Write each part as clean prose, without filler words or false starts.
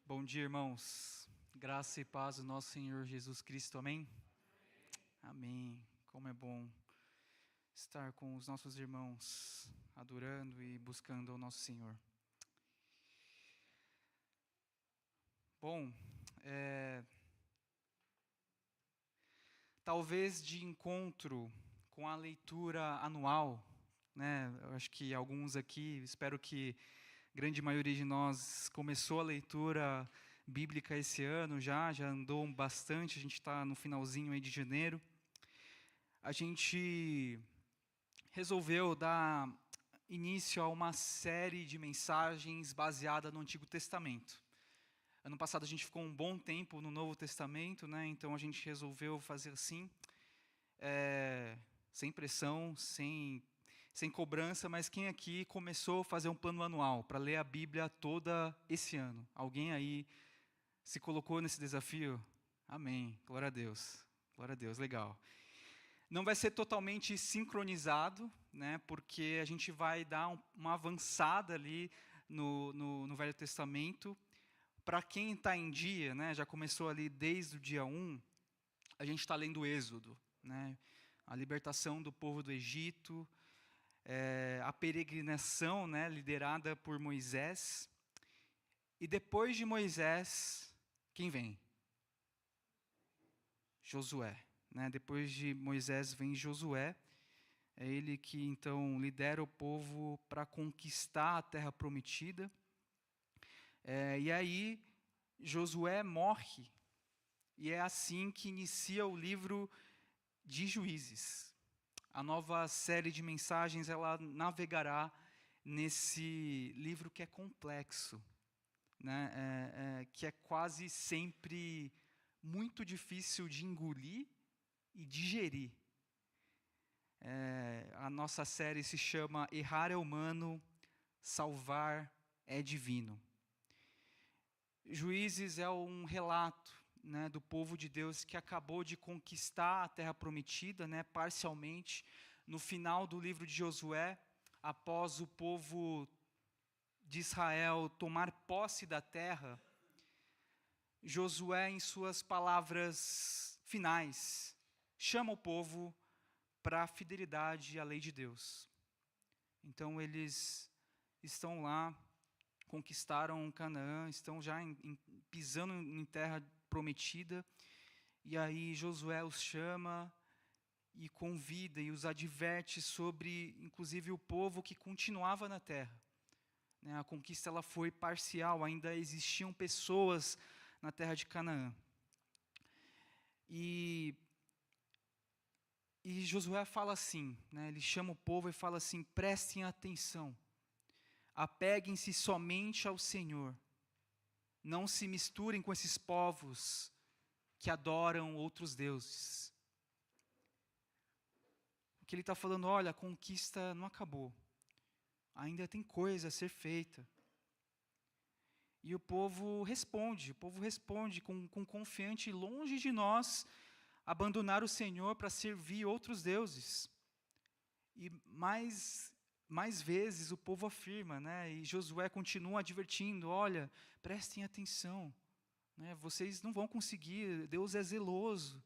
Bom dia, irmãos. Graça e paz do nosso Senhor Jesus Cristo. Amém? Amém. Como é bom estar com os nossos irmãos, adorando e buscando ao nosso Senhor. Bom, talvez de encontro com a leitura anual, né? Eu acho que alguns aqui, espero que a grande maioria de nós começou a leitura bíblica esse ano já andou bastante, a gente está no finalzinho aí de janeiro. A gente resolveu dar início a uma série de mensagens baseada no Antigo Testamento. Ano passado a gente ficou um bom tempo no Novo Testamento, né? Então a gente resolveu fazer assim, sem pressão, sem cobrança, mas quem aqui começou a fazer um plano anual para ler a Bíblia toda esse ano? Alguém aí se colocou nesse desafio? Amém, glória a Deus, legal. Não vai ser totalmente sincronizado, né, porque a gente vai dar uma avançada ali no Velho Testamento. Para quem está em dia, né, já começou ali desde o dia 1, a gente está lendo o Êxodo, né, a libertação do povo do Egito, a peregrinação, né, liderada por Moisés. E depois de Moisés, quem vem? Josué. Né? Depois de Moisés vem Josué, é ele que então lidera o povo para conquistar a terra prometida. E aí Josué morre, e é assim que inicia o livro de Juízes. A nova série de mensagens, ela navegará nesse livro que é complexo, né? Que é quase sempre muito difícil de engolir e digerir. A nossa série se chama Errar é Humano, Salvar é Divino. Juízes é um relato, né, do povo de Deus que acabou de conquistar a terra prometida, né, parcialmente. No final do livro de Josué, após o povo de Israel tomar posse da terra, Josué, em suas palavras finais, chama o povo para a fidelidade à lei de Deus. Então eles estão lá, conquistaram Canaã, estão já pisando em terra prometida, e aí Josué os chama e convida e os adverte sobre, inclusive, o povo que continuava na terra. A conquista ela foi parcial, ainda existiam pessoas na terra de Canaã. E Josué fala assim, né, ele chama o povo e fala assim: prestem atenção, apeguem-se somente ao Senhor, não se misturem com esses povos que adoram outros deuses. O que ele está falando, olha, a conquista não acabou, ainda tem coisa a ser feita. E o povo responde com confiante, longe de nós abandonar o Senhor para servir outros deuses. E mais vezes o povo afirma, né, e Josué continua advertindo: olha, prestem atenção, né, vocês não vão conseguir, Deus é zeloso.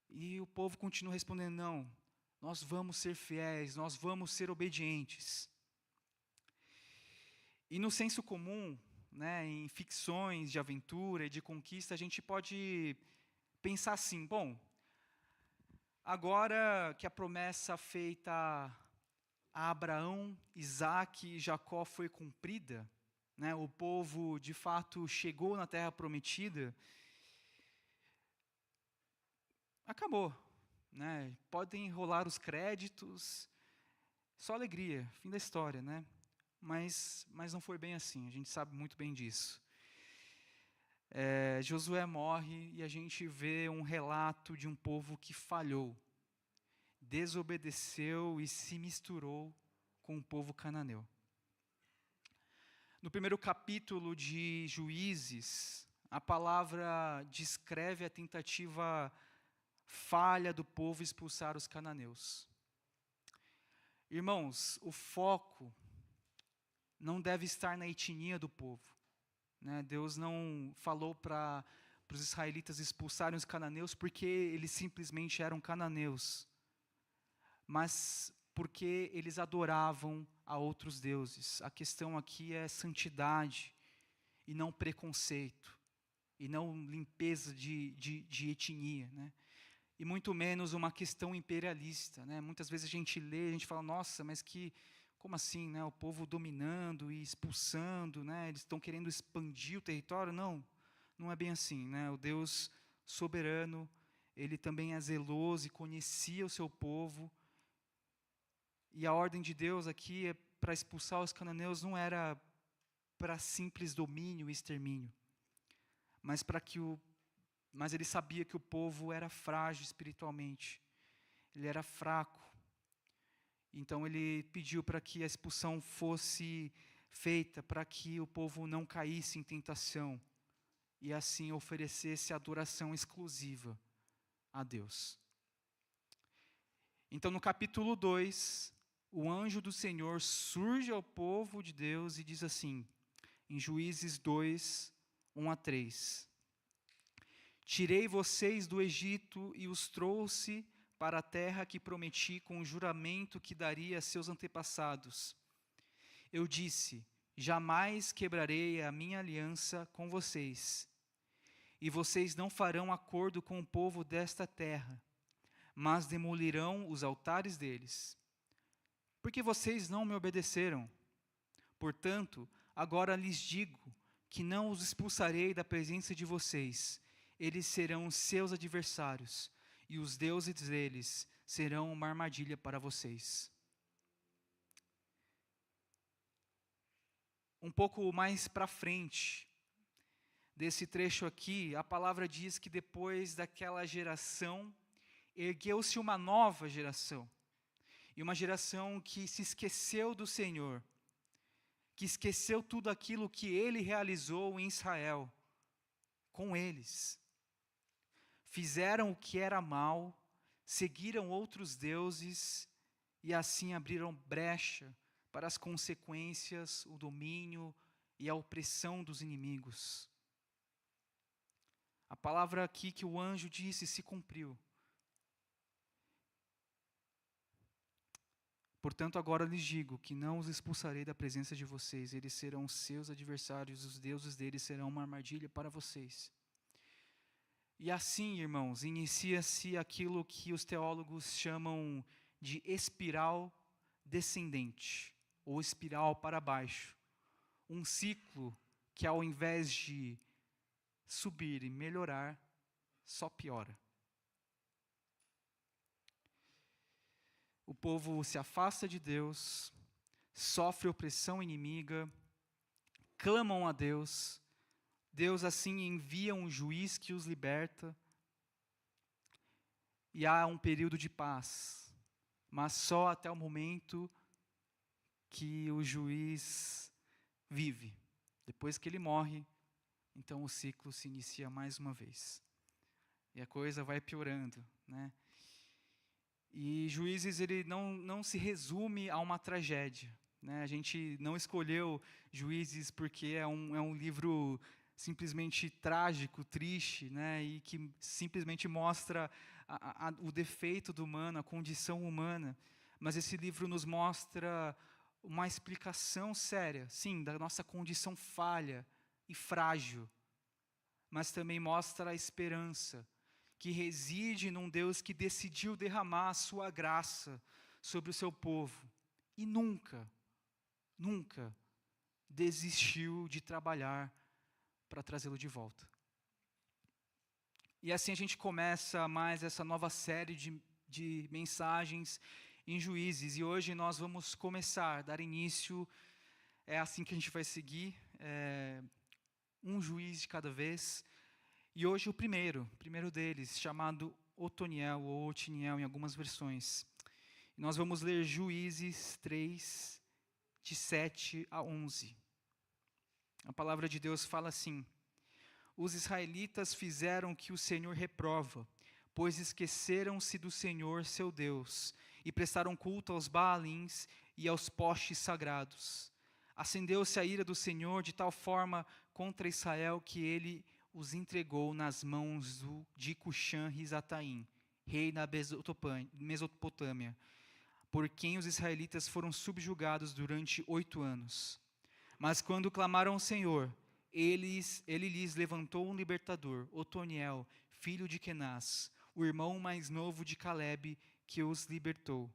E o povo continua respondendo: não, nós vamos ser fiéis, nós vamos ser obedientes. E no senso comum, né, em ficções de aventura e de conquista, a gente pode pensar assim: bom, agora que a promessa feita a Abraão, Isaque e Jacó foi cumprida, né, o povo de fato chegou na terra prometida, acabou, né? Podem rolar os créditos, só alegria, fim da história, né? Mas não foi bem assim, a gente sabe muito bem disso. Josué morre e a gente vê um relato de um povo que falhou, desobedeceu e se misturou com o povo cananeu. No primeiro capítulo de Juízes, a palavra descreve a tentativa falha do povo expulsar os cananeus. Irmãos, o foco não deve estar na etnia do povo, né? Deus não falou para os israelitas expulsarem os cananeus porque eles simplesmente eram cananeus, mas porque eles adoravam a outros deuses. A questão aqui é santidade e não preconceito, e não limpeza de etnia, né? E muito menos uma questão imperialista, né? Muitas vezes a gente lê, a gente fala, nossa, mas como assim, né? O povo dominando e expulsando, né? Eles estão querendo expandir o território? Não, não é bem assim, né? O Deus soberano, Ele também é zeloso e conhecia o seu povo. E a ordem de Deus aqui é para expulsar os cananeus, não era para simples domínio e extermínio, mas mas ele sabia que o povo era frágil espiritualmente, ele era fraco. Então ele pediu para que a expulsão fosse feita, para que o povo não caísse em tentação e assim oferecesse adoração exclusiva a Deus. Então no capítulo 2, o anjo do Senhor surge ao povo de Deus e diz assim, em Juízes 2, 1-3: Tirei vocês do Egito e os trouxe para a terra que prometi com o juramento que daria a seus antepassados. Eu disse, jamais quebrarei a minha aliança com vocês, e vocês não farão acordo com o povo desta terra, mas demolirão os altares deles. Porque vocês não me obedeceram. Portanto, agora lhes digo que não os expulsarei da presença de vocês. Eles serão seus adversários, e os deuses deles serão uma armadilha para vocês. Um pouco mais para frente desse trecho aqui, a palavra diz que depois daquela geração, ergueu-se uma nova geração. E uma geração que se esqueceu do Senhor, que esqueceu tudo aquilo que Ele realizou em Israel, com eles. Fizeram o que era mal, seguiram outros deuses e assim abriram brecha para as consequências, o domínio e a opressão dos inimigos. A palavra aqui que o anjo disse se cumpriu. Portanto, agora lhes digo que não os expulsarei da presença de vocês, eles serão seus adversários, os deuses deles serão uma armadilha para vocês. E assim, irmãos, inicia-se aquilo que os teólogos chamam de espiral descendente, ou espiral para baixo. Um ciclo que, ao invés de subir e melhorar, só piora. O povo se afasta de Deus, sofre opressão inimiga, clamam a Deus. Deus assim envia um juiz que os liberta. E há um período de paz, mas só até o momento que o juiz vive. Depois que ele morre, então o ciclo se inicia mais uma vez. E a coisa vai piorando, né? E Juízes, ele não se resume a uma tragédia, né? A gente não escolheu Juízes porque é um livro simplesmente trágico, triste, né? E que simplesmente mostra o defeito do humano, a condição humana. Mas esse livro nos mostra uma explicação séria, sim, da nossa condição falha e frágil, mas também mostra a esperança que reside num Deus que decidiu derramar a sua graça sobre o seu povo e nunca desistiu de trabalhar para trazê-lo de volta. E assim a gente começa mais essa nova série de mensagens em Juízes, e hoje nós vamos começar, dar início, é assim que a gente vai seguir, um juiz de cada vez. E hoje o primeiro deles, chamado Otoniel, ou Otiniel em algumas versões. E nós vamos ler Juízes 3, de 7-11. A palavra de Deus fala assim: Os israelitas fizeram o que o Senhor reprova, pois esqueceram-se do Senhor, seu Deus, e prestaram culto aos Baalins e aos postes sagrados. acendeu-se a ira do Senhor de tal forma contra Israel que ele os entregou nas mãos de Cuxã-Risataim, rei da Mesopotâmia, por quem os israelitas foram subjugados durante 8 anos. Mas quando clamaram ao Senhor, ele lhes levantou um libertador, Otoniel, filho de Kenaz, o irmão mais novo de Calebe, que os libertou.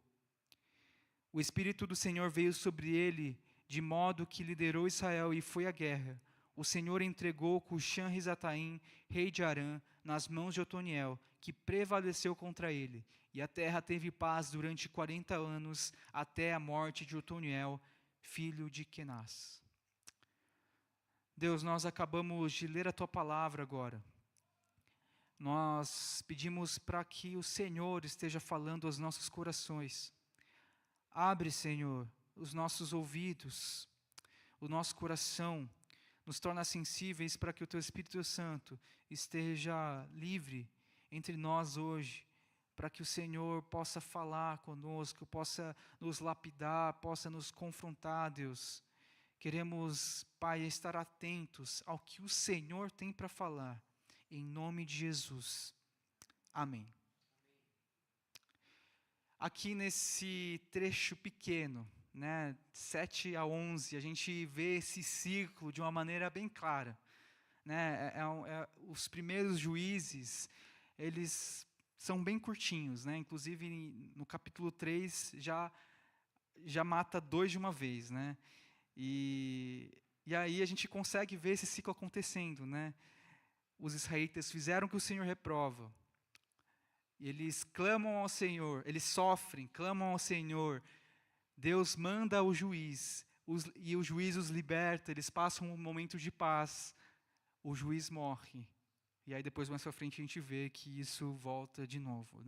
O Espírito do Senhor veio sobre ele, de modo que liderou Israel e foi à guerra. O Senhor entregou Cuxã-Risataim, rei de Arã, nas mãos de Otoniel, que prevaleceu contra ele. E a terra teve paz durante 40 anos, até a morte de Otoniel, filho de Kenaz. Deus, nós acabamos de ler a Tua palavra agora. Nós pedimos para que o Senhor esteja falando aos nossos corações. Abre, Senhor, os nossos ouvidos, o nosso coração, nos torna sensíveis para que o Teu Espírito Santo esteja livre entre nós hoje, para que o Senhor possa falar conosco, possa nos lapidar, possa nos confrontar, Deus. Queremos, Pai, estar atentos ao que o Senhor tem para falar, em nome de Jesus. Amém. Aqui nesse trecho pequeno, 7 a 11, a gente vê esse ciclo de uma maneira bem clara. Os primeiros juízes, eles são bem curtinhos, inclusive no capítulo 3 já mata 2 de uma vez. E aí a gente consegue ver esse ciclo acontecendo. Os israelitas fizeram o que o Senhor reprova. Eles clamam ao Senhor, eles sofrem, clamam ao Senhor. Deus manda o juiz, e o juiz os liberta, eles passam um momento de paz. O juiz morre. E aí depois, mais para frente, a gente vê que isso volta de novo.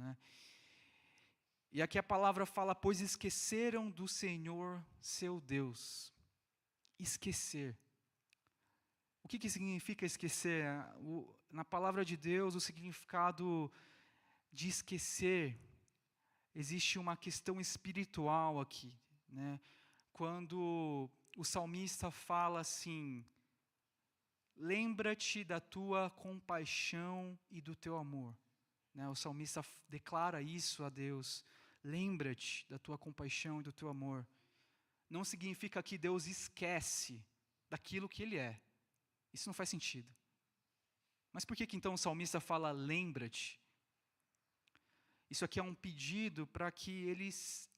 E aqui a palavra fala, pois esqueceram do Senhor, seu Deus. Esquecer. O que significa esquecer? Na palavra de Deus, o significado de esquecer, existe uma questão espiritual aqui. Quando o salmista fala assim, lembra-te da tua compaixão e do teu amor. O salmista declara isso a Deus, lembra-te da tua compaixão e do teu amor. Não significa que Deus esquece daquilo que Ele é. Isso não faz sentido. Mas por que então o salmista fala lembra-te? Isso aqui é um pedido para que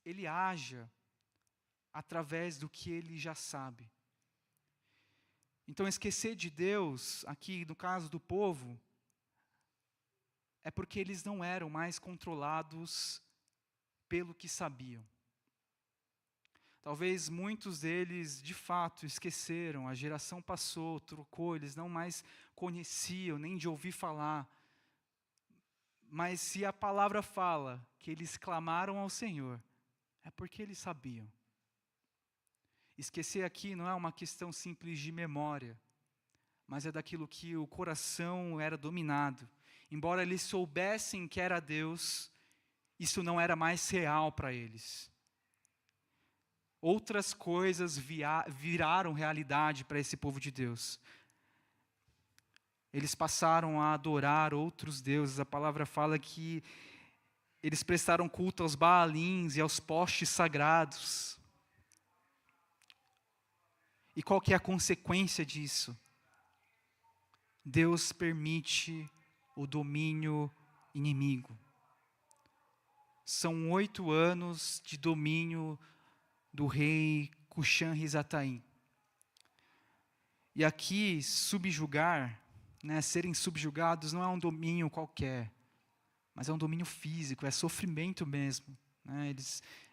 ele haja através do que ele já sabe. Então esquecer de Deus, aqui no caso do povo, é porque eles não eram mais controlados pelo que sabiam. Talvez muitos deles, de fato, esqueceram, a geração passou, trocou, eles não mais conheciam, nem de ouvir falar. Mas se a palavra fala que eles clamaram ao Senhor, é porque eles sabiam. Esquecer aqui não é uma questão simples de memória, mas é daquilo que o coração era dominado. Embora eles soubessem que era Deus, isso não era mais real para eles. Outras coisas viraram realidade para esse povo de Deus. Eles passaram a adorar outros deuses. A palavra fala que eles prestaram culto aos Baalins e aos postes sagrados. E qual que é a consequência disso? Deus permite o domínio inimigo. São 8 anos de domínio do rei Cuxã-Risataim. E aqui, subjugar, serem subjugados não é um domínio qualquer, mas é um domínio físico, é sofrimento mesmo.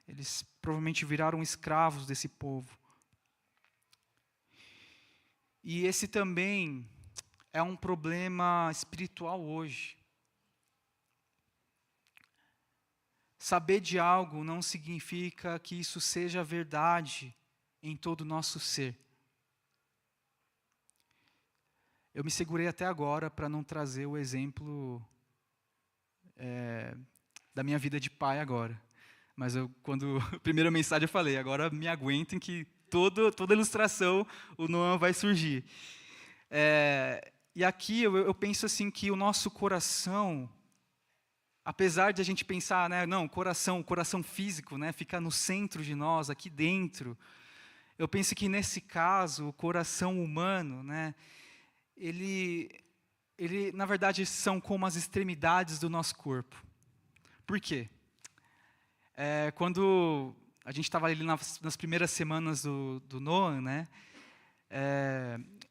Eles provavelmente viraram escravos desse povo. E esse também é um problema espiritual hoje. Saber de algo não significa que isso seja verdade em todo o nosso ser. Eu me segurei até agora para não trazer o exemplo da minha vida de pai agora. Mas quando a primeira mensagem eu falei, agora me aguentem que toda ilustração o Noam vai surgir. E aqui eu penso assim que o nosso coração, apesar de a gente pensar, né, não, coração físico, né, fica no centro de nós, aqui dentro, eu penso que nesse caso, o coração humano, né, ele na verdade são como as extremidades do nosso corpo. Por quê? Quando a gente estava ali nas primeiras semanas do Noam, né,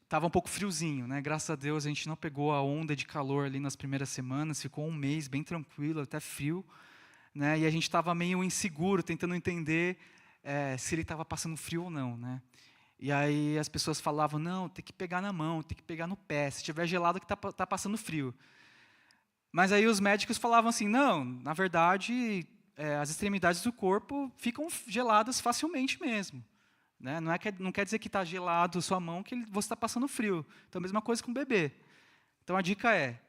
estava um pouco friozinho, né? Graças a Deus a gente não pegou a onda de calor ali nas primeiras semanas, ficou um mês bem tranquilo, até frio, né? E a gente estava meio inseguro, tentando entender se ele estava passando frio ou não, né? E aí as pessoas falavam, não, tem que pegar na mão, tem que pegar no pé, se estiver gelado que tá passando frio. Mas aí os médicos falavam assim, não, na verdade, as extremidades do corpo ficam geladas facilmente mesmo. Né? Não quer dizer que está gelado sua mão que você está passando frio. Então, a mesma coisa com o bebê. Então, a dica é,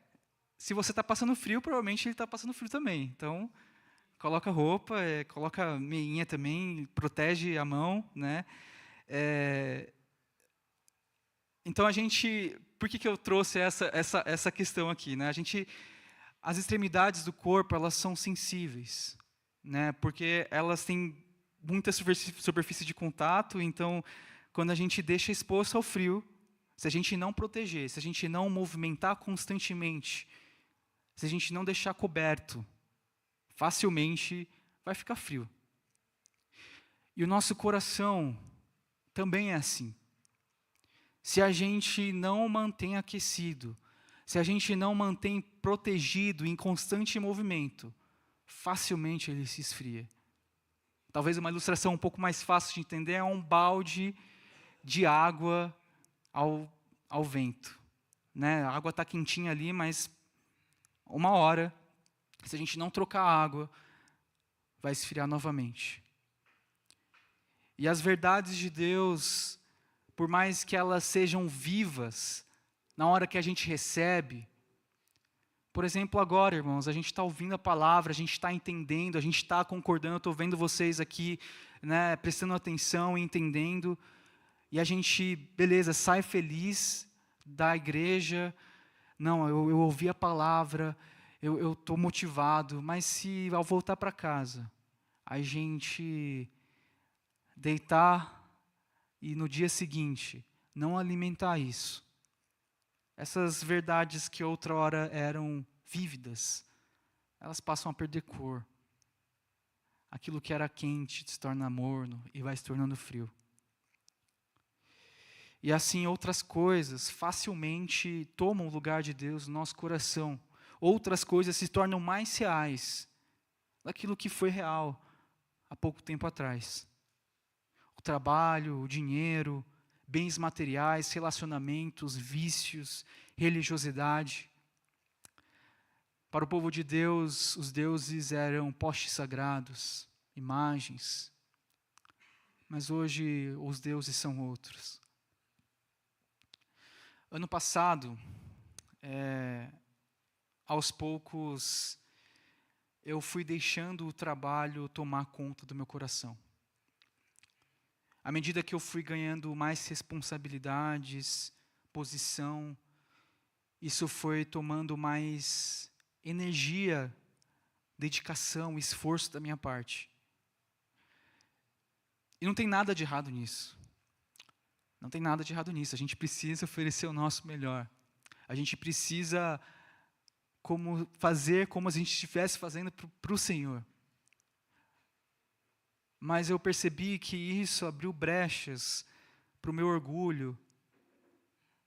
se você está passando frio, provavelmente ele está passando frio também. Então, coloca roupa, coloca meinha também, protege a mão. Né? Então, por que eu trouxe essa questão aqui? Né? As extremidades do corpo, elas são sensíveis. Né? Porque elas têm muita superfície de contato, então, quando a gente deixa exposto ao frio, se a gente não proteger, se a gente não movimentar constantemente, se a gente não deixar coberto, facilmente vai ficar frio. E o nosso coração também é assim. Se a gente não mantém aquecido, se a gente não mantém protegido, em constante movimento, facilmente ele se esfria. Talvez uma ilustração um pouco mais fácil de entender é um balde de água ao vento. Né? A água está quentinha ali, mas uma hora, se a gente não trocar a água, vai esfriar novamente. E as verdades de Deus, por mais que elas sejam vivas, na hora que a gente recebe, por exemplo, agora, irmãos, a gente está ouvindo a palavra, a gente está entendendo, a gente está concordando, eu estou vendo vocês aqui, né, prestando atenção e entendendo, e a gente, beleza, sai feliz da igreja, não, eu ouvi a palavra, eu estou motivado, mas se ao voltar para casa, a gente deitar e no dia seguinte não alimentar isso, essas verdades que outra hora eram vívidas, elas passam a perder cor. Aquilo que era quente se torna morno e vai se tornando frio. E assim outras coisas facilmente tomam o lugar de Deus no nosso coração. Outras coisas se tornam mais reais daquilo que foi real há pouco tempo atrás. O trabalho, o dinheiro, bens materiais, relacionamentos, vícios, religiosidade. Para o povo de Deus, os deuses eram postes sagrados, imagens. Mas hoje os deuses são outros. Ano passado, aos poucos, eu fui deixando o trabalho tomar conta do meu coração. À medida que eu fui ganhando mais responsabilidades, posição, isso foi tomando mais energia, dedicação, esforço da minha parte. E não tem nada de errado nisso. Não tem nada de errado nisso. A gente precisa oferecer o nosso melhor. A gente precisa fazer como a gente estivesse fazendo para o Senhor. Mas eu percebi que isso abriu brechas para o meu orgulho,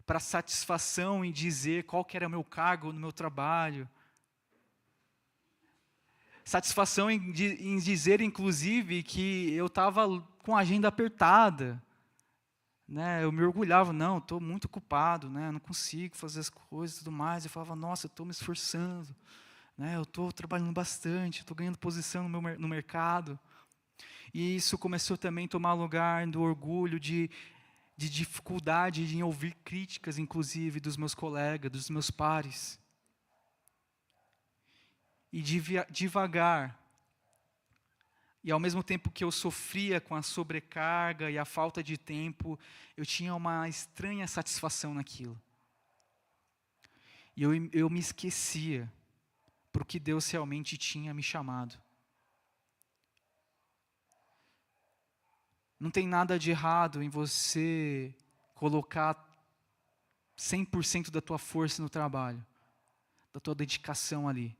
para a satisfação em dizer qual que era o meu cargo no meu trabalho. Satisfação em dizer, inclusive, que eu estava com a agenda apertada. Né? Eu me orgulhava, não, estou muito ocupado, né? Não consigo fazer as coisas e tudo mais. Eu falava, nossa, eu estou me esforçando. Né? Eu estou trabalhando bastante, estou ganhando posição no mercado. E isso começou também a tomar lugar do orgulho, de dificuldade em ouvir críticas, inclusive, dos meus colegas, dos meus pares. E devagar, E ao mesmo tempo que eu sofria com a sobrecarga e a falta de tempo, eu tinha uma estranha satisfação naquilo. E eu me esquecia para o que Deus realmente tinha me chamado. Não tem nada de errado em você colocar 100% da tua força no trabalho, da tua dedicação ali.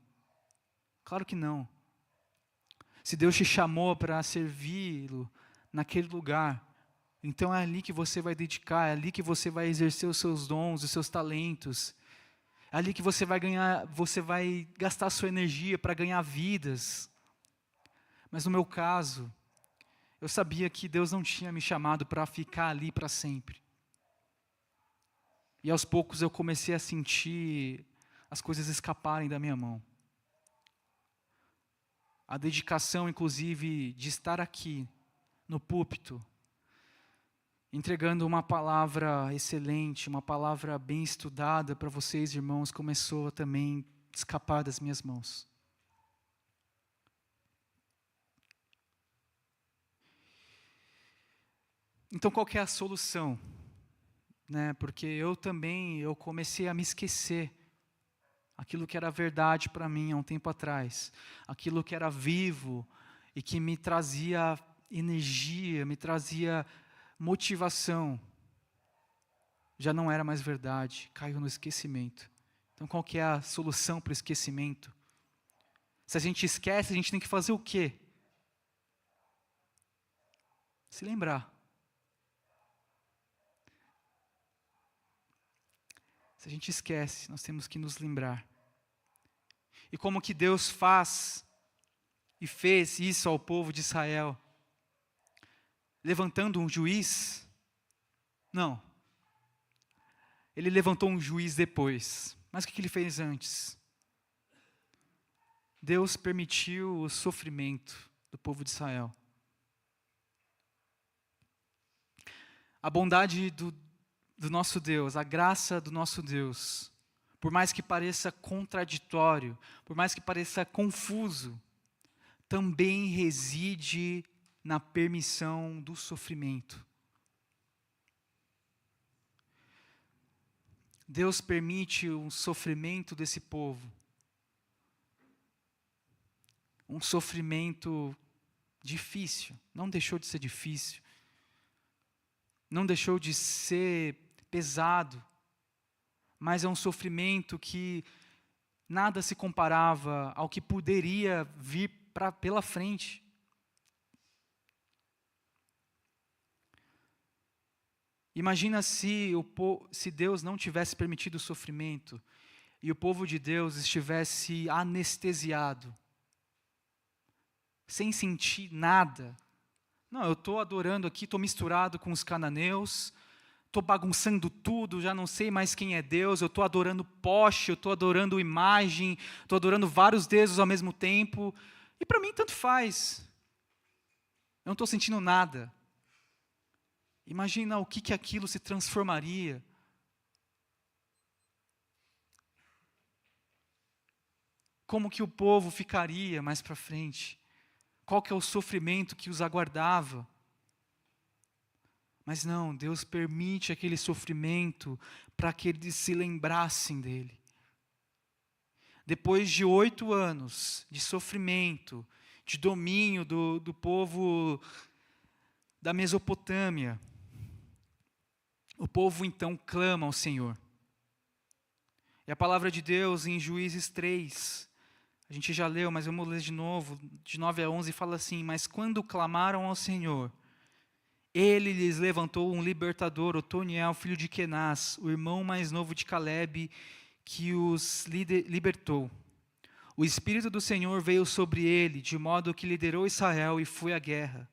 Claro que não. Se Deus te chamou para servi-lo naquele lugar, então é ali que você vai dedicar, é ali que você vai exercer os seus dons, os seus talentos. É ali que você vai gastar a sua energia para ganhar vidas. Mas no meu caso, eu sabia que Deus não tinha me chamado para ficar ali para sempre. E aos poucos eu comecei a sentir as coisas escaparem da minha mão. A dedicação, inclusive, de estar aqui, no púlpito, entregando uma palavra excelente, uma palavra bem estudada para vocês, irmãos, começou a também escapar das minhas mãos. Então, qual que é a solução? Porque eu comecei a me esquecer aquilo que era verdade para mim há um tempo atrás, aquilo que era vivo e que me trazia energia, me trazia motivação, já não era mais verdade, caiu no esquecimento. Então qual que é a solução para o esquecimento? Se a gente esquece, a gente tem que fazer o quê? Se lembrar. Se a gente esquece, nós temos que nos lembrar. E como que Deus faz e fez isso ao povo de Israel? Levantando um juiz? Não. Ele levantou um juiz depois. Mas o que ele fez antes? Deus permitiu o sofrimento do povo de Israel. A bondade do nosso Deus, a graça do nosso Deus, por mais que pareça contraditório, por mais que pareça confuso, também reside na permissão do sofrimento. Deus permite o sofrimento desse povo, um sofrimento difícil, não deixou de ser difícil, não deixou de ser pesado, mas é um sofrimento que nada se comparava ao que poderia vir pela frente. Imagina se Deus não tivesse permitido o sofrimento e o povo de Deus estivesse anestesiado, sem sentir nada. Não, eu estou adorando aqui, estou misturado com os cananeus, estou bagunçando tudo, já não sei mais quem é Deus, eu estou adorando poste, eu estou adorando imagem, estou adorando vários deuses ao mesmo tempo, e para mim tanto faz. Eu não estou sentindo nada. Imagina o que aquilo se transformaria. Como que o povo ficaria mais para frente? Qual que é o sofrimento que os aguardava? Mas não, Deus permite aquele sofrimento para que eles se lembrassem dele. Depois de 8 anos de sofrimento, de domínio do povo da Mesopotâmia, o povo então clama ao Senhor. E a palavra de Deus em Juízes 3, a gente já leu, mas vamos ler de novo, de 9 a 11, fala assim: mas quando clamaram ao Senhor, Ele lhes levantou um libertador, Otoniel, filho de Kenaz, o irmão mais novo de Calebe, que os libertou. O Espírito do Senhor veio sobre ele, de modo que liderou Israel e foi à guerra.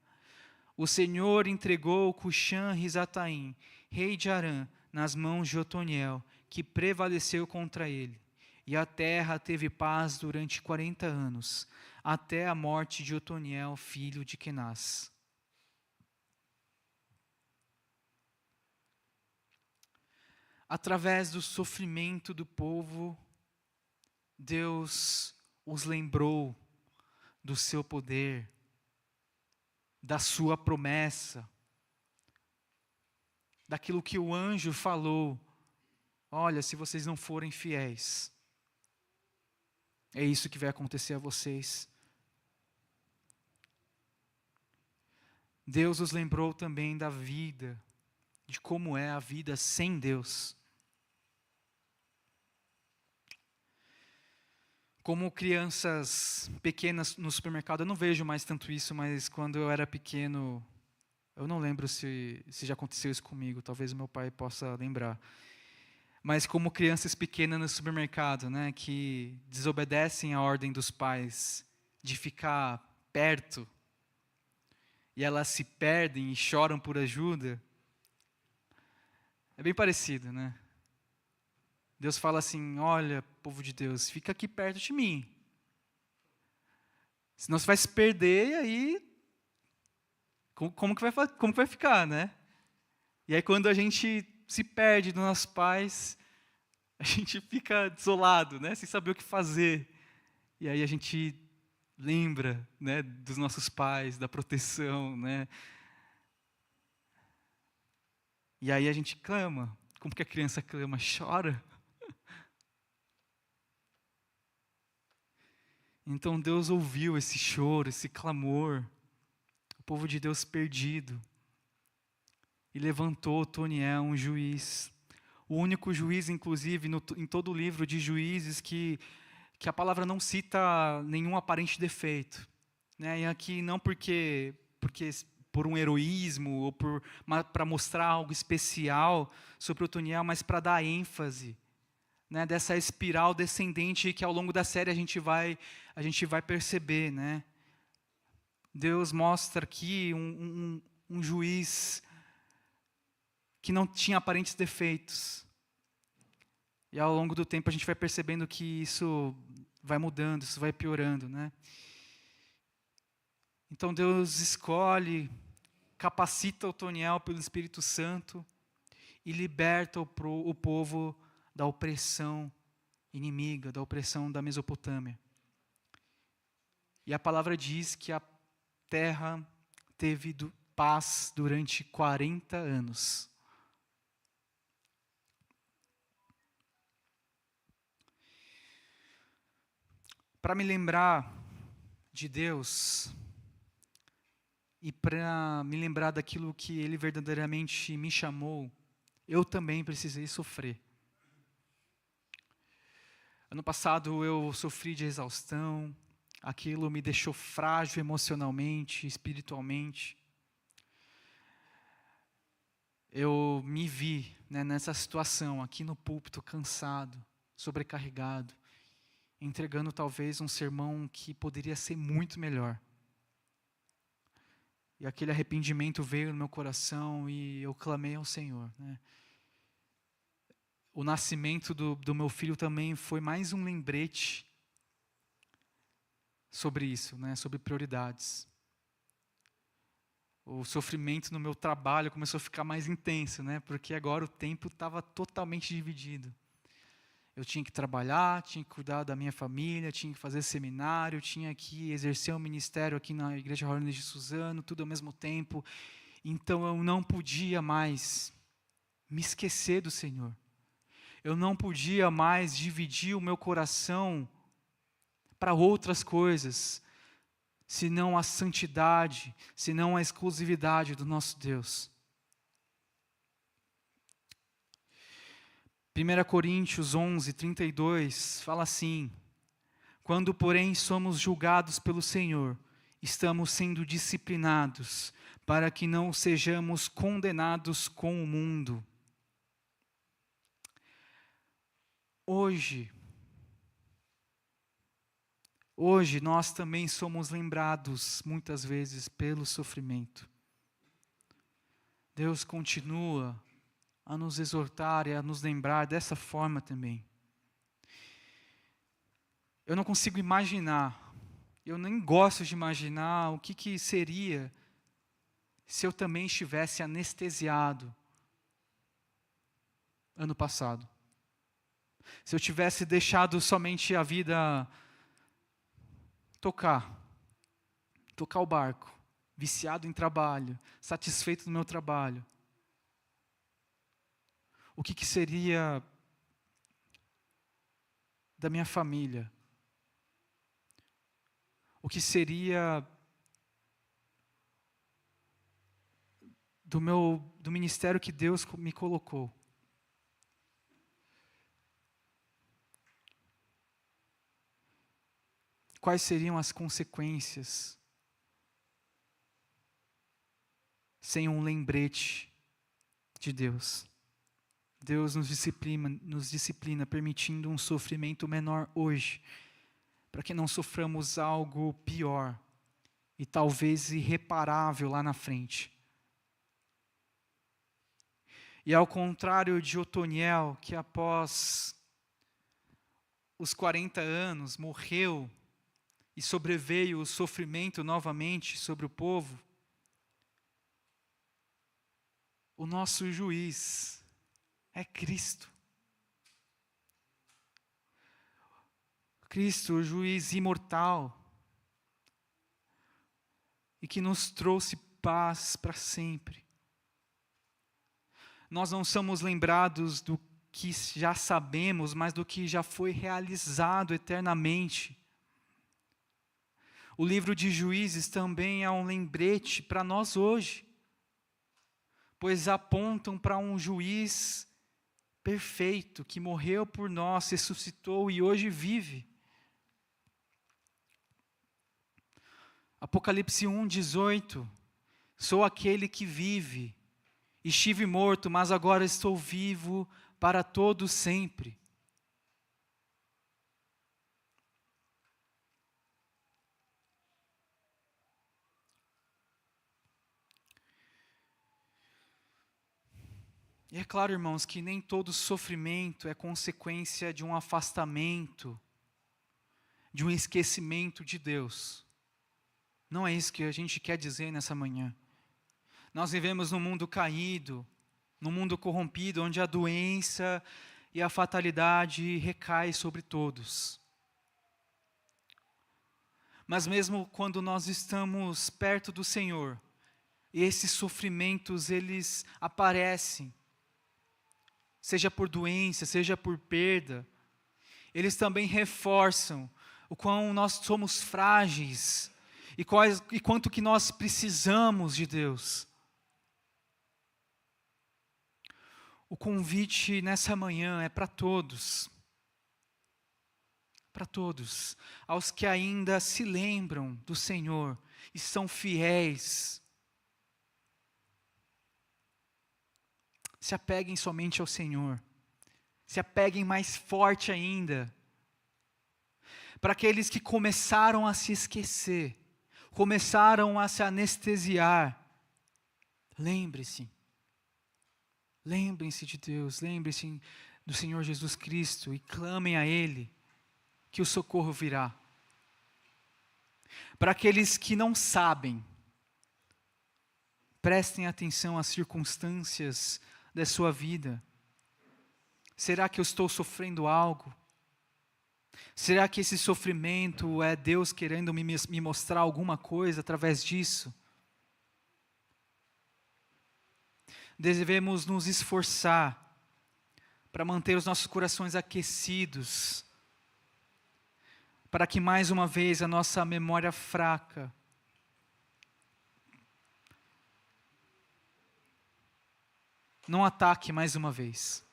O Senhor entregou Cuxã-Risataim, rei de Arã, nas mãos de Otoniel, que prevaleceu contra ele. E a terra teve paz durante 40 anos, até a morte de Otoniel, filho de Kenaz. Através do sofrimento do povo, Deus os lembrou do seu poder, da sua promessa, daquilo que o anjo falou. Olha, se vocês não forem fiéis, é isso que vai acontecer a vocês. Deus os lembrou também da vida, de como é a vida sem Deus. Como crianças pequenas no supermercado, eu não vejo mais tanto isso, mas quando eu era pequeno, eu não lembro se já aconteceu isso comigo, talvez o meu pai possa lembrar. Mas como crianças pequenas no supermercado, né, que desobedecem a ordem dos pais de ficar perto, e elas se perdem e choram por ajuda, é bem parecido, né? Deus fala assim, olha, povo de Deus, fica aqui perto de mim. Senão você vai se perder e aí, como que vai ficar, né? E aí quando a gente se perde dos nossos pais, a gente fica desolado, né? Sem saber o que fazer. E aí a gente lembra, né, dos nossos pais, da proteção, né? E aí a gente clama. Como que a criança clama? Chora. Então Deus ouviu esse choro, esse clamor, o povo de Deus perdido, e levantou Otoniel, um juiz, o único juiz, inclusive, em todo o livro de Juízes, que a palavra não cita nenhum aparente defeito, né? E aqui não porque por um heroísmo ou para mostrar algo especial sobre Otoniel, mas para dar ênfase, né, dessa espiral descendente que ao longo da série a gente vai perceber, né? Deus mostra aqui um juiz que não tinha aparentes defeitos. E ao longo do tempo a gente vai percebendo que isso vai mudando, isso vai piorando, né? Então Deus escolhe, capacita Otoniel pelo Espírito Santo e liberta o povo da opressão inimiga, da opressão da Mesopotâmia. E a palavra diz que a terra teve paz durante 40 anos. Para me lembrar de Deus e para me lembrar daquilo que Ele verdadeiramente me chamou, eu também precisei sofrer. Ano passado eu sofri de exaustão, aquilo me deixou frágil emocionalmente, espiritualmente. Eu me vi, né, nessa situação, aqui no púlpito, cansado, sobrecarregado, entregando talvez um sermão que poderia ser muito melhor. E aquele arrependimento veio no meu coração e eu clamei ao Senhor, né? O nascimento do meu filho também foi mais um lembrete sobre isso, né? Sobre prioridades. O sofrimento no meu trabalho começou a ficar mais intenso, né? Porque agora o tempo estava totalmente dividido. Eu tinha que trabalhar, tinha que cuidar da minha família, tinha que fazer seminário, tinha que exercer um ministério aqui na Igreja Rolândia de Suzano, tudo ao mesmo tempo. Então eu não podia mais me esquecer do Senhor. Eu não podia mais dividir o meu coração para outras coisas, senão a santidade, senão a exclusividade do nosso Deus. 1 Coríntios 11, 32, fala assim: quando, porém, somos julgados pelo Senhor, estamos sendo disciplinados, para que não sejamos condenados com o mundo. Hoje nós também somos lembrados, muitas vezes, pelo sofrimento. Deus continua a nos exortar e a nos lembrar dessa forma também. Eu não consigo imaginar, eu nem gosto de imaginar o que seria se eu também estivesse anestesiado ano passado. Se eu tivesse deixado somente a vida tocar o barco, viciado em trabalho, satisfeito no meu trabalho, o que seria da minha família? O que seria do ministério que Deus me colocou? Quais seriam as consequências sem um lembrete de Deus? Deus nos disciplina permitindo um sofrimento menor hoje, para que não soframos algo pior e talvez irreparável lá na frente. E ao contrário de Otoniel, que após os 40 anos morreu e sobreveio o sofrimento novamente sobre o povo, o nosso juiz é Cristo. Cristo, o juiz imortal, e que nos trouxe paz para sempre. Nós não somos lembrados do que já sabemos, mas do que já foi realizado eternamente. O livro de Juízes também é um lembrete para nós hoje, pois apontam para um juiz perfeito, que morreu por nós, ressuscitou e hoje vive. Apocalipse 1:18, sou aquele que vive, estive morto, mas agora estou vivo para todo sempre. E é claro, irmãos, que nem todo sofrimento é consequência de um afastamento, de um esquecimento de Deus. Não é isso que a gente quer dizer nessa manhã. Nós vivemos num mundo caído, num mundo corrompido, onde a doença e a fatalidade recai sobre todos. Mas mesmo quando nós estamos perto do Senhor, esses sofrimentos, eles aparecem, seja por doença, seja por perda, eles também reforçam o quão nós somos frágeis e quanto que nós precisamos de Deus. O convite nessa manhã é para todos, aos que ainda se lembram do Senhor e são fiéis. Se apeguem somente ao Senhor, se apeguem mais forte ainda. Para aqueles que começaram a se esquecer, começaram a se anestesiar, lembrem-se de Deus, lembrem-se do Senhor Jesus Cristo e clamem a Ele, que o socorro virá. Para aqueles que não sabem, prestem atenção às circunstâncias da sua vida. Será que eu estou sofrendo algo? Será que esse sofrimento é Deus querendo me mostrar alguma coisa através disso? Devemos nos esforçar para manter os nossos corações aquecidos, para que mais uma vez a nossa memória fraca não ataque mais uma vez.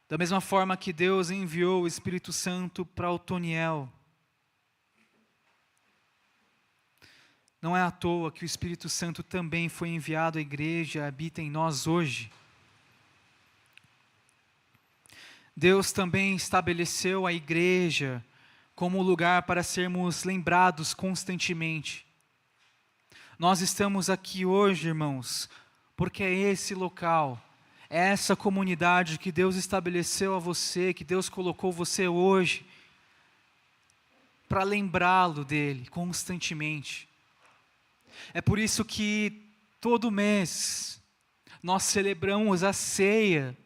Da mesma forma que Deus enviou o Espírito Santo para Otoniel, não é à toa que o Espírito Santo também foi enviado à igreja e habita em nós hoje. Deus também estabeleceu a igreja como lugar para sermos lembrados constantemente. Nós estamos aqui hoje, irmãos, porque é esse local, é essa comunidade que Deus estabeleceu a você, que Deus colocou você hoje, para lembrá-lo dele constantemente. É por isso que todo mês nós celebramos a ceia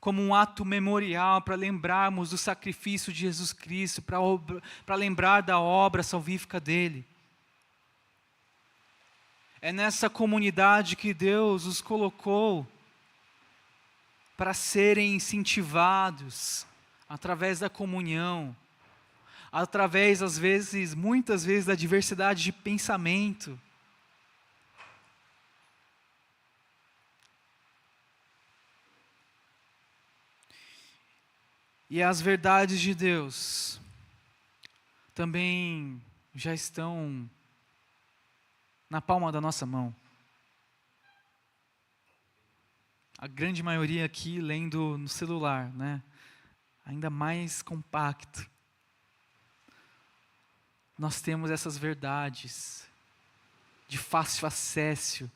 como um ato memorial para lembrarmos do sacrifício de Jesus Cristo, para lembrar da obra salvífica dele. É nessa comunidade que Deus os colocou para serem incentivados através da comunhão, através, às vezes, muitas vezes, da diversidade de pensamento. E as verdades de Deus também já estão na palma da nossa mão. A grande maioria aqui lendo no celular, né? Ainda mais compacto. Nós temos essas verdades de fácil acesso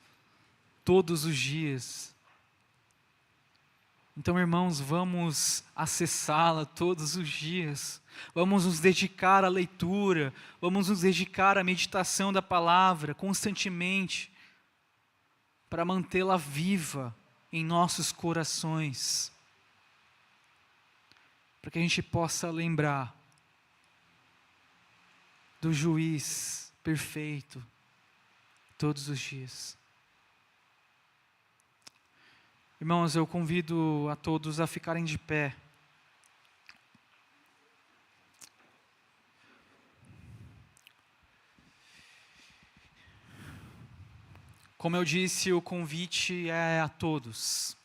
todos os dias. Então, irmãos, vamos acessá-la todos os dias. Vamos nos dedicar à leitura, vamos nos dedicar à meditação da palavra constantemente, para mantê-la viva em nossos corações, para que a gente possa lembrar do juiz perfeito todos os dias. Irmãos, eu convido a todos a ficarem de pé. Como eu disse, o convite é a todos.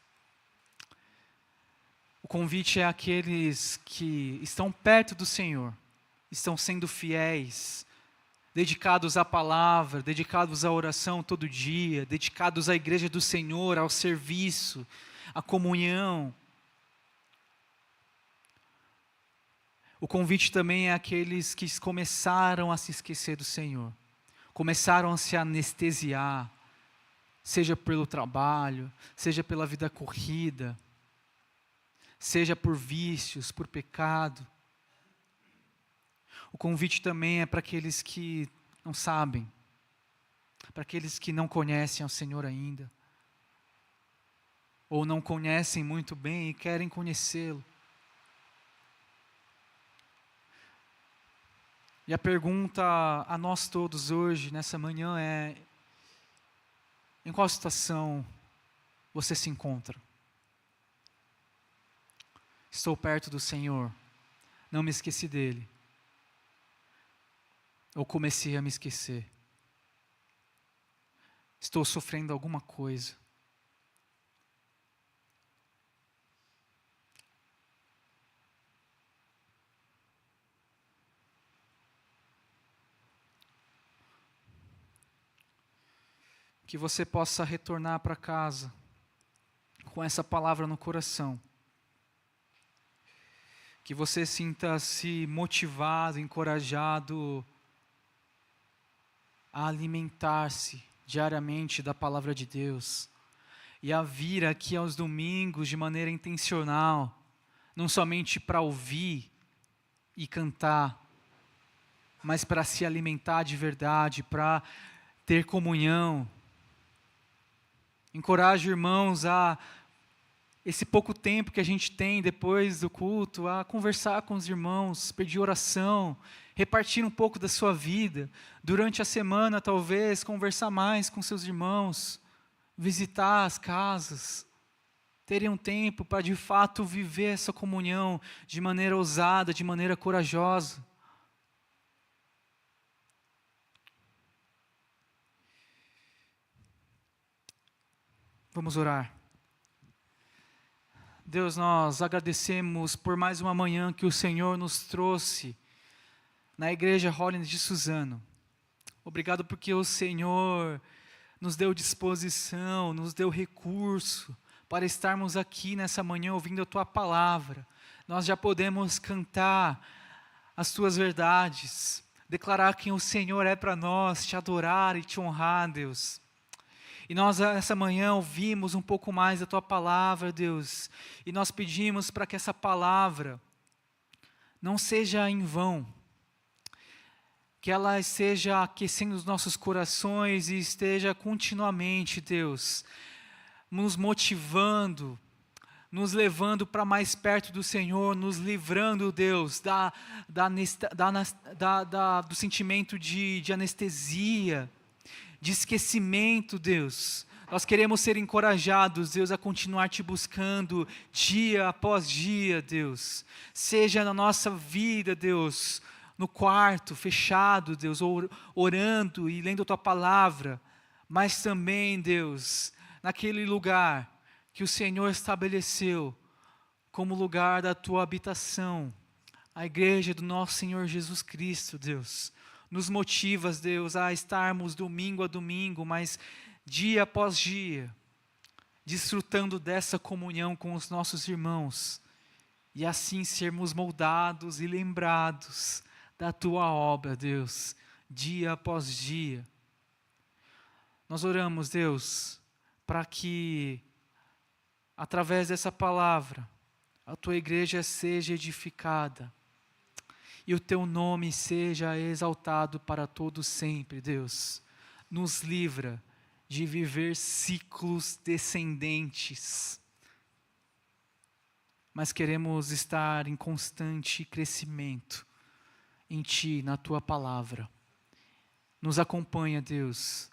O convite é àqueles que estão perto do Senhor, estão sendo fiéis, dedicados à palavra, dedicados à oração todo dia, dedicados à igreja do Senhor, ao serviço, à comunhão. O convite também é àqueles que começaram a se esquecer do Senhor, começaram a se anestesiar, seja pelo trabalho, seja pela vida corrida, seja por vícios, por pecado. O convite também é para aqueles que não sabem, para aqueles que não conhecem ao Senhor ainda, ou não conhecem muito bem e querem conhecê-lo. E a pergunta a nós todos hoje, nessa manhã, é: em qual situação você se encontra? Estou perto do Senhor, não me esqueci dele. Ou comecei a me esquecer? Estou sofrendo alguma coisa? Que você possa retornar para casa com essa palavra no coração. Que você sinta-se motivado, encorajado a alimentar-se diariamente da palavra de Deus e a vir aqui aos domingos de maneira intencional, não somente para ouvir e cantar, mas para se alimentar de verdade, para ter comunhão. Encorajo irmãos a, esse pouco tempo que a gente tem depois do culto, a conversar com os irmãos, pedir oração, repartir um pouco da sua vida. Durante a semana, talvez, conversar mais com seus irmãos, visitar as casas, terem um tempo para de fato viver essa comunhão de maneira ousada, de maneira corajosa. Vamos orar. Deus, nós agradecemos por mais uma manhã que o Senhor nos trouxe na igreja Holiness de Suzano. Obrigado porque o Senhor nos deu disposição, nos deu recurso para estarmos aqui nessa manhã ouvindo a Tua palavra. Nós já podemos cantar as Tuas verdades, declarar quem o Senhor é para nós, Te adorar e Te honrar, Deus. E nós essa manhã ouvimos um pouco mais da Tua palavra, Deus, e nós pedimos para que essa palavra não seja em vão, que ela esteja aquecendo os nossos corações e esteja continuamente, Deus, nos motivando, nos levando para mais perto do Senhor, nos livrando, Deus, do sentimento de anestesia, de esquecimento, Deus. Nós queremos ser encorajados, Deus, a continuar te buscando dia após dia, Deus. Seja na nossa vida, Deus, no quarto, fechado, Deus, orando e lendo a Tua palavra, mas também, Deus, naquele lugar que o Senhor estabeleceu como lugar da Tua habitação, a igreja do nosso Senhor Jesus Cristo, Deus. Nos motivas, Deus, a estarmos domingo a domingo, mas dia após dia, desfrutando dessa comunhão com os nossos irmãos, e assim sermos moldados e lembrados da Tua obra, Deus, dia após dia. Nós oramos, Deus, para que, através dessa palavra, a Tua igreja seja edificada, e o Teu nome seja exaltado para todo sempre, Deus. Nos livra de viver ciclos descendentes, mas queremos estar em constante crescimento em Ti, na Tua palavra. Nos acompanha, Deus,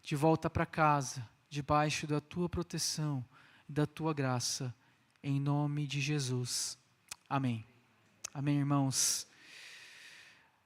de volta para casa, debaixo da Tua proteção e da Tua graça, em nome de Jesus. Amém. Amém, irmãos.